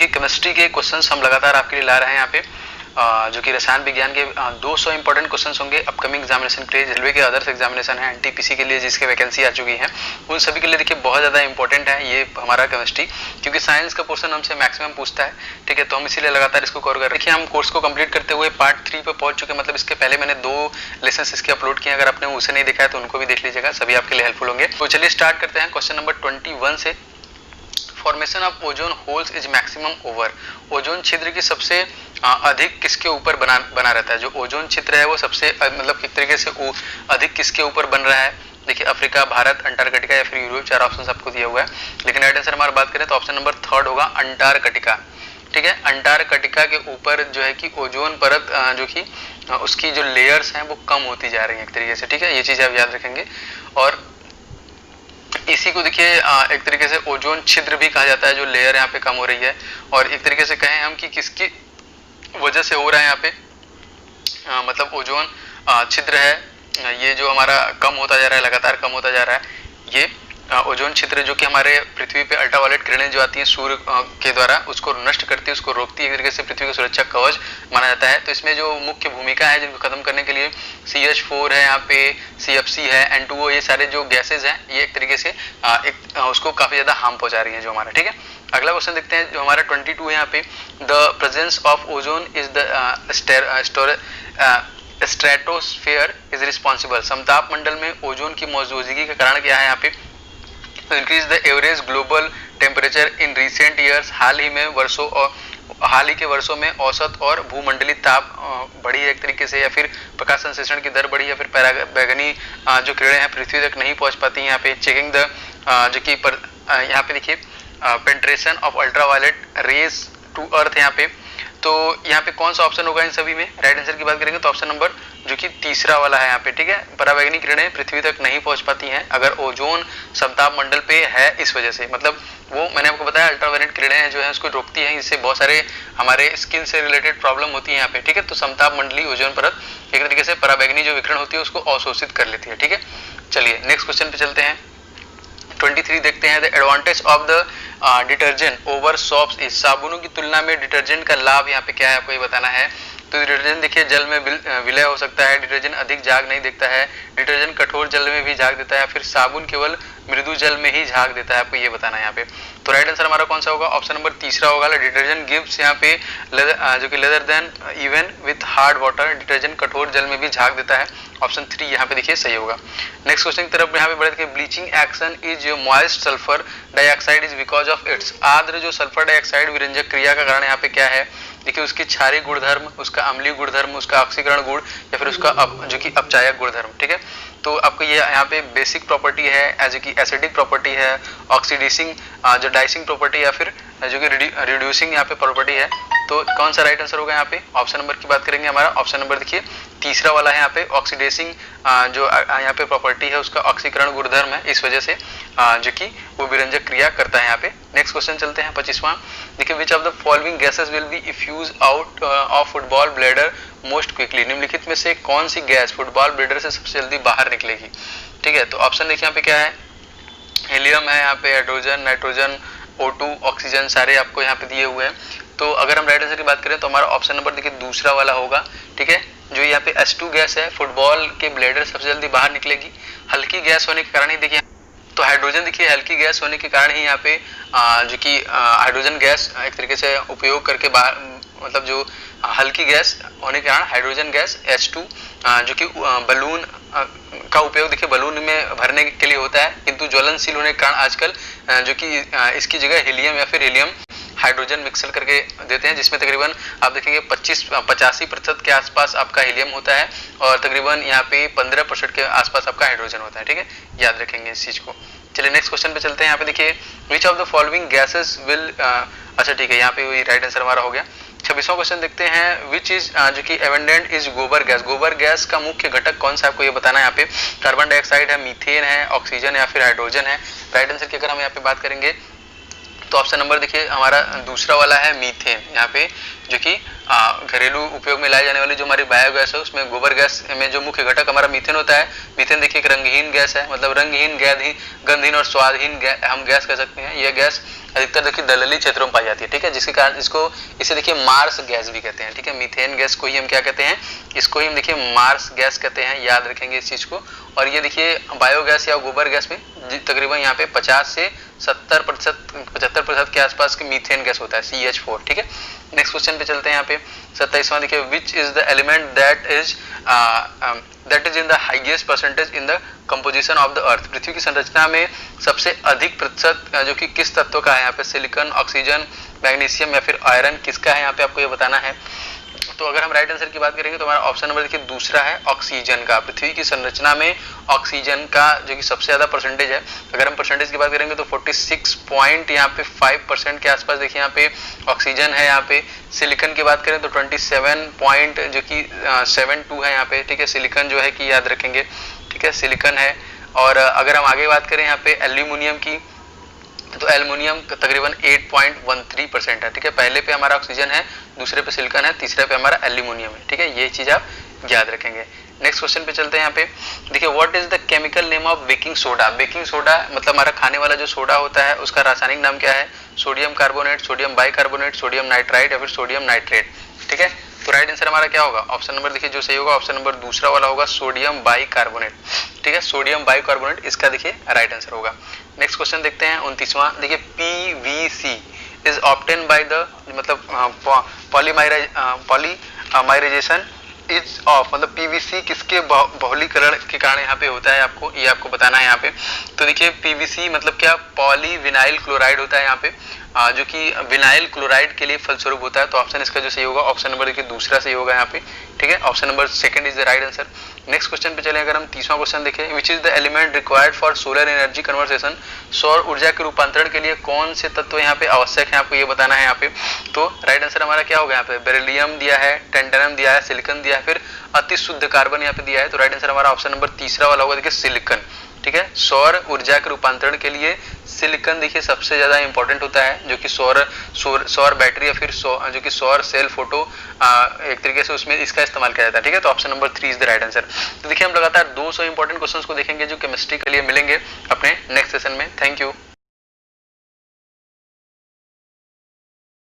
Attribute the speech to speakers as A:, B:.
A: देखिए केमिस्ट्री के क्वेश्चंस हम लगातार आपके लिए ला रहे हैं यहाँ पे, जो कि रसायन विज्ञान के 200 इंपॉर्टेंट क्वेश्चंस होंगे अपकमिंग एग्जामिनेशन के लिए। रेलवे के अदर्स एग्जामिनेशन है, एनटीपीसी के लिए जिसके वैकेंसी आ चुकी है, उन सभी के लिए देखिए बहुत ज़्यादा इंपॉर्टेंट है ये हमारा केमिस्ट्री, क्योंकि साइंस का पोर्शन हमसे मैक्सिमम पूछता है, ठीक है। तो हम इसीलिए लगातार इसको कवर कर रहे हैं। देखिए हम कोर्स को कंप्लीट करते हुए पार्ट 3 पे पहुंच चुके हैं, मतलब इसके पहले मैंने 2 लेसन इसके अपलोड किए, अगर आपने उसे नहीं देखा है तो उनको भी देख लीजिएगा, सभी आपके लिए हेल्पफुल होंगे। तो चलिए स्टार्ट करते हैं क्वेश्चन नंबर 21 से। Formation of ozone holes is maximum over, ozone छिद्र की सबसे अधिक किसके ऊपर बना रहता है, जो ओजोन छिद्र है वो सबसे मतलब किस तरीके से अधिक किसके ऊपर बन रहा है। देखिए अफ्रीका, भारत, अंटार्कटिका या फिर यूरोप, 4 ऑप्शन आपको दिया हुआ है, लेकिन राइट आंसर हमारी बात करें तो ऑप्शन नंबर 3 होगा अंटार्कटिका, ठीक है। अंटार्कटिका के ऊपर जो है कि ओजोन परत जो कि उसकी जो लेयर्स हैं वो कम होती जा रही है एक तरीके से, ठीक है। ये चीज आप याद रखेंगे। और इसी को देखिए एक तरीके से ओजोन छिद्र भी कहा जाता है, जो लेयर यहाँ पे कम हो रही है। और एक तरीके से कहें हम कि किसकी वजह से हो रहा है यहाँ पे, मतलब ओजोन छिद्र है ये जो हमारा कम होता जा रहा है, लगातार कम होता जा रहा है। ये ओजोन छिद्र जो कि हमारे पृथ्वी पे अल्ट्रावायलेट किरणें जो आती हैं सूर्य के द्वारा उसको नष्ट करती है, उसको रोकती है, एक तरीके से पृथ्वी का सुरक्षा कवच माना जाता है। तो इसमें जो मुख्य भूमिका है जिनको खत्म करने के लिए CH4 है यहाँ पे, CFC है, N2O, ये सारे जो गैसेज हैं ये एक तरीके से उसको काफी ज्यादा हार्म पहुंचा रही है जो हमारा, ठीक है। अगला क्वेश्चन देखते हैं जो हमारा 22 है यहाँ पे, the presence of ozone is the stratosphere is responsible, समताप मंडल में ओजोन की मौजूदगी का कारण क्या है यहाँ पे, increase the average global temperature in recent years, हाल ही के वर्षों में औसत और भूमंडलीय ताप बढ़ी है एक तरीके से, या फिर प्रकाश संश्लेषण की दर बढ़ी, या फिर बैगनी जो किरणें हैं पृथ्वी तक नहीं पहुंच पाती हैं। यहाँ पे चेकिंग द जो कि यहाँ पे देखिए penetration of ultraviolet rays to earth यहाँ पे, तो यहाँ पे कौन सा ऑप्शन होगा इन सभी में, राइट आंसर की बात करेंगे तो ऑप्शन नंबर जो कि 3 वाला है यहाँ पे, ठीक है। पराबैंगनी किरणें पृथ्वी तक नहीं पहुंच पाती हैं अगर ओजोन समताप मंडल पे है, इस वजह से, मतलब वो मैंने आपको बताया अल्ट्रावायलेट किरणें जो है उसको रोकती हैं, इससे बहुत सारे हमारे स्किन से रिलेटेड प्रॉब्लम होती है यहाँ पे, ठीक है। तो समताप मंडलीय ओजोन परत एक तरीके से पराबैंगनी जो विकिरण होती है उसको अवशोषित कर लेती है, ठीक है। चलिए नेक्स्ट क्वेश्चन पे चलते हैं। 23 देखते हैं, the advantage of the detergent over soaps is, साबुनों की तुलना में डिटर्जेंट का लाभ यहाँ पे क्या है आपको ये बताना है। तो डिटर्जेंट देखिए जल में विलय हो सकता है, डिटर्जेंट अधिक झाग नहीं देता है, डिटर्जेंट कठोर जल में भी झाग देता है, फिर साबुन केवल मृदु जल में ही झाग देता है, आपको ये बताना है यहाँ पे। तो राइट आंसर हमारा कौन सा होगा, ऑप्शन नंबर 3 होगा, डिटर्जेंट गिव्स यहाँ पे जो कि lather then even with hard water, detergent कठोर जल में भी झाग देता है, ऑप्शन 3 यहाँ पे देखिए सही होगा। नेक्स्ट क्वेश्चन की तरफ यहाँ पे बढ़े देखिए, bleaching action is moist sulphur dioxide is because of its, आर्द्र जो सल्फर डाइऑक्साइड विरंजक क्रिया का कारण यहाँ पे क्या है, देखिए उसकी क्षारीय गुणधर्म, उसका अम्लीय गुणधर्म, उसका ऑक्सीकरण गुण, या फिर उसका जो कि अपचायक गुणधर्म, ठीक है। तो आपको ये यहाँ पे बेसिक प्रॉपर्टी है, एज की एसिडिक प्रॉपर्टी है, ऑक्सीडाइजिंग जो डाइसिंग प्रॉपर्टी, या फिर जो कि रिड्यूसिंग यहाँ पे प्रॉपर्टी है। तो कौन सा राइट आंसर होगा यहाँ पे, ऑप्शन नंबर की बात करेंगे हमारा ऑप्शन नंबर देखिए 3 वाला है यहाँ पे, ऑक्सीडाइजिंग जो यहाँ पे प्रॉपर्टी है उसका ऑक्सीकरण गुणधर्म है, इस वजह से जो कि वो विरंजक क्रिया करता है यहाँ पे। नेक्स्ट क्वेश्चन चलते हैं 25वां, देखिए which of the following gases will be effuse out of football bladder most quickly, निम्नलिखित में से कौन सी गैस फुटबॉल ब्लैडर से सबसे जल्दी बाहर निकलेगी, ठीक है। तो ऑप्शन देखिए यहाँ पे क्या है, हीलियम है यहाँ पे, हाइड्रोजन, नाइट्रोजन, O2, ऑक्सीजन, सारे आपको यहाँ पे दिए हुए हैं। तो अगर हम राइट आंसर की बात करें तो हमारा ऑप्शन नंबर देखिए 2 वाला होगा, ठीक है। जो यहाँ पे H2 गैस है फुटबॉल के ब्लैडर सबसे जल्दी बाहर निकलेगी, हल्की गैस होने के कारण ही देखिए, तो हाइड्रोजन देखिए हल्की गैस होने के कारण ही यहाँ पे जो कि हाइड्रोजन गैस एक तरीके से उपयोग करके बाहर, मतलब जो हल्की गैस होने के कारण हाइड्रोजन गैस H2 जो कि बलून का उपयोग देखिए बलून में भरने के लिए होता है, किंतु ज्वलनशील होने के कारण आजकल जो कि इसकी जगह हीलियम या फिर हीलियम हाइड्रोजन मिक्सर करके देते हैं, जिसमें तकरीबन आप देखेंगे 85% के आसपास आपका हीलियम होता है और तकरीबन यहाँ पे 15% के आसपास आपका हाइड्रोजन होता है, ठीक है, याद रखेंगे इस चीज को। चलिए नेक्स्ट क्वेश्चन पे चलते हैं। यहाँ पे देखिए which of the following gases will, अच्छा ठीक है, यहाँ पे वही राइट आंसर हमारा हो गया। 26वां क्वेश्चन देखते हैं, विच इज जो कि एबंडेंट इज गोबर गैस, गोबर गैस का मुख्य घटक कौन सा आपको ये बताना है। यहाँ पे कार्बन डाइऑक्साइड है, मीथेन है, ऑक्सीजन या फिर हाइड्रोजन है। राइट आंसर की अगर हम यहाँ पे बात करेंगे तो ऑप्शन नंबर देखिए हमारा 2 वाला है मीथेन। यहाँ पे जो कि घरेलू उपयोग में लाए जाने वाली जो हमारी बायोगैस है उसमें गोबर गैस में जो मुख्य घटक हमारा मीथेन होता है। मीथेन देखिए एक रंगहीन गैस है, मतलब रंगहीन, गंधहीन और स्वादहीन हम गैस कह सकते हैं। यह गैस अधिकतर देखिए दलदली क्षेत्रों में पाई जाती है, ठीक है, जिसके कारण इसे देखिए मार्स गैस भी कहते हैं, ठीक है। मीथेन गैस को ही हम क्या कहते हैं, इसको ही हम देखिए मार्स गैस कहते हैं, याद रखेंगे इस चीज को। और ये देखिए बायोगैस या गोबर गैस में तकरीबन यहाँ पे 50 से 75% के आसपास की मीथेन गैस होता है, CH4, ठीक है। नेक्स्ट क्वेश्चन पे चलते हैं। यहाँ पे 27वां देखिए, which is the element that is in the highest percentage in the composition of the earth. पृथ्वी की संरचना में सबसे अधिक प्रतिशत जो कि किस तत्व का है यहाँ पे, सिलिकॉन, ऑक्सीजन, मैग्नीशियम या फिर आयरन, किसका है यहाँ पे आपको ये बताना है। तो अगर हम राइट आंसर की बात करेंगे तो हमारा ऑप्शन नंबर देखिए दूसरा है, ऑक्सीजन का। पृथ्वी की संरचना में ऑक्सीजन का जो कि सबसे ज्यादा परसेंटेज है। अगर हम परसेंटेज की बात करेंगे तो 46.5% के आसपास देखिए यहाँ पे ऑक्सीजन है। यहाँ पे सिलिकॉन की बात करें तो 27.72 है यहाँ पे, ठीक है। सिलिकॉन जो है कि याद रखेंगे, ठीक है, सिलिकॉन है। और अगर हम आगे बात करें यहाँ पे एल्यूमिनियम की, तो एल्युमिनियम तकरीबन 8.13% है, ठीक है। पहले पे हमारा ऑक्सीजन है, दूसरे पे सिलिकॉन है, तीसरे पे हमारा एल्युमिनियम है, ठीक है। ये चीज आप याद रखेंगे। नेक्स्ट क्वेश्चन पे चलते हैं। यहाँ पे देखिए, what is the chemical name of baking soda. Baking soda मतलब हमारा खाने वाला जो सोडा होता है उसका रासायनिक नाम क्या है, sodium carbonate, sodium bicarbonate, sodium nitrite या फिर सोडियम नाइट्रेट, ठीक है। तो राइट आंसर हमारा क्या होगा, ऑप्शन नंबर देखिए जो सही होगा ऑप्शन नंबर दूसरा वाला होगा, सोडियम बाइकार्बोनेट, ठीक है। सोडियम बाइकार्बोनेट इसका देखिए राइट आंसर होगा। नेक्स्ट क्वेश्चन देखते हैं 29वां। देखिए, PVC is obtain by the मतलब पॉलीमराइजेशन इज ऑफ, मतलब PVC किसके बहुलीकरण के कारण यहाँ पे होता है, आपको ये आपको बताना है यहाँ पे। तो देखिए PVC मतलब क्या, पॉलीविनाइल क्लोराइड होता है यहाँ पे, जो कि विनाइल क्लोराइड के लिए फलस्वरूप होता है। तो ऑप्शन इसका जो सही होगा ऑप्शन नंबर देखिए दूसरा सही होगा यहाँ पे, ठीक है। Option number second is the right answer. Next question पे चले। अगर हम 30वां क्वेश्चन देखें, विच is the element required for solar energy conversation. सौर ऊर्जा के रूपांतरण के लिए कौन से तत्व यहाँ पे आवश्यक है, आपको ये बताना है यहाँ पे। तो राइट आंसर हमारा क्या होगा यहाँ पे, बेरिलियम दिया है, टेंटनम दिया है, सिलिकॉन दिया है, फिर अति शुद्ध कार्बन यहाँ पे दिया है। तो राइट आंसर हमारा ऑप्शन नंबर तीसरा वाला होगा, देखिए सिलिकॉन, ठीक है। सौर ऊर्जा के रूपांतरण के लिए सिलिकॉन देखिए सबसे ज्यादा इंपॉर्टेंट होता है, जो कि सौर बैटरी या फिर जो कि सौर सेल फोटो एक तरीके से उसमें इसका इस्तेमाल किया जाता है, ठीक है। तो option number 3 is the right answer. तो देखिए हम लगातार 200 इंपॉर्टेंट क्वेश्चंस को देखेंगे जो केमिस्ट्री के लिए मिलेंगे अपने नेक्स्ट सेशन में। Thank you.